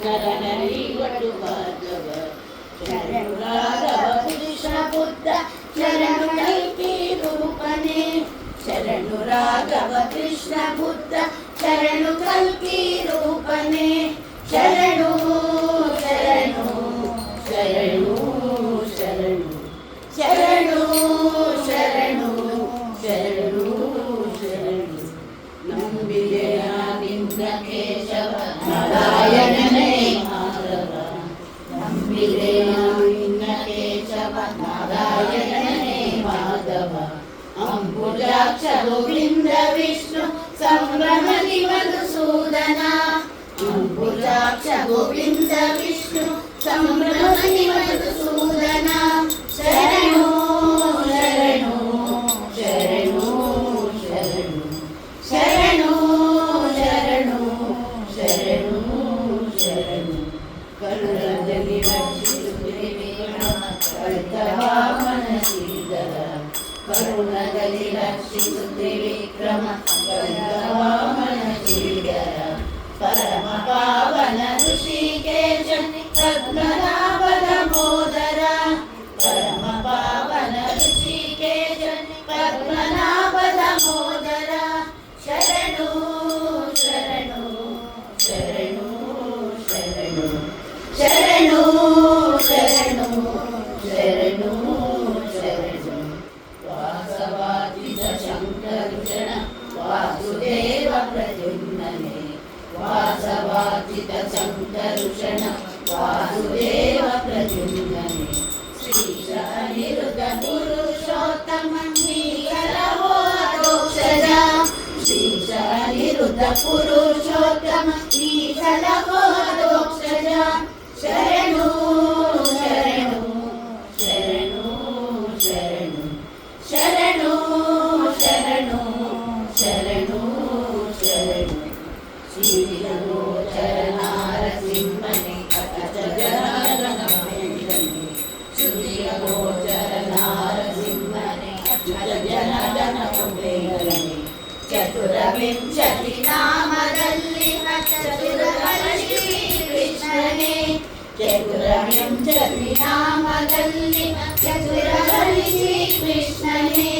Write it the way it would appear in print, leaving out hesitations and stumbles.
ನರನರಿ ಒಟ್ಟು ಭಾರ್ಗವ ಶರಣು ರಾಘವ ಕೃಷ್ಣ ಬುದ್ಧ ಶರಣು ಕಲ್ಕಿ ರೂಪನೆ ಶರಣು ರಾಘವ ಕೃಷ್ಣ ಬುದ್ಧ ಶರಣು ಕಲ್ಕಿ ರೂಪನೆ ಶರಣು ಶರಣು ಶರಣು ಶರಣು ಶರಣು ಶರಣು ಶರಣು ಶರಣು ನಂಬಿದೆಯ ನಿನ್ನ ಕೇಶವ ನಾರಾಯಣನೇ ಮಾಧವ ನಂಬಿದೆಯ ನಿನ್ನ ಕೇಶವ ನಾರಾಯಣನೇ ಮಾಧವ ಅಂಬುಜಾಕ್ಷ ಗೋವಿಂದ ವಿಷ್ಣು ಸಂಭ್ರಮದಿ ಮಧುಸೂದನ ಅಂಬುಜಾಕ್ಷ ಗೋವಿಂದ ವಿಷ್ಣು ಸಂಭ್ರಮದಿ ಮಧುಸೂದನ ಶರಣು ಶರಣು ಶರಣು ಶರಣು ಶರಣು ಶರಣು ಶರಣು ಶರಣು ಕರುಣದಲ್ಲಿ ರಕ್ಷಿಸುತ್ತೇವೆ ಕರ್ತವಾಮನ ಶ್ರೀಧರ ಕರುಣದಲ್ಲಿ ರಕ್ಷಿಸುತ್ತೇವೆ ಕ್ರಮ ಕರ್ತವಾಮನ ಶ್ರೀಧರ ಪರಮ ಪಾವನ ಋಷಿಕೇಶ ಪದ್ಮನಾಭದ ಮೋದರ ಪರಮ ಪಾವನ ಋಷಿಕೇಶ ಪದ್ಮನಾಭದ ಮೋದರ ಶರಣು ಶರಣು ಶರಣು ಶರಣು ಶರಣು ಶರಣು ಶರಣು ಶರಣು ವಾಸವಾದಿತ ಶಂಕರುಷಣ ವಾಸುದೇವ ಪ್ರದ್ಯುಮ್ನನೆ ವಾಸವಾದಿತ ಶಂಕರುಷಣ ವಾಸುದೇವ ಪ್ರದ್ಯುಮ್ನನೆ ಶ್ರೀಶ ಅನಿರುದ್ಧ ಪುರುಷೋತ್ತಮ ನೀಗಲವೋ ಅದೋಕ್ಷಜ ಶ್ರೀಶ ಅನಿರುದ್ಧ ಪುರುಷೋತ್ತಮ ನೀಗಲವೋ ಅದೋಕ್ಷಜ ಶರಣು ಶರಣು ಶರಣು ಶರಣು ಶರಣು ಶರಣು ಶರಣು ಶರಣು ಶ್ರೀಗೋಚರ ನಾರಸಿಂಹನೆ ಅಜಗರನ ವೇದನೆ ಶ್ರೀಗೋಚರ ನಾರಸಿಂಹನೆ ಅಜಗರನ ವೇದನೆ ಚತುರವಿಂಶತಿ ನಾಮದಲ್ಲಿ ಚತುರಹರಿ ಕೃಷ್ಣನೇ ಚತುರವಿಂಶತಿ ನಾಮದಲ್ಲಿ ಚತುರಹರಿ ಕೃಷ್ಣನೇ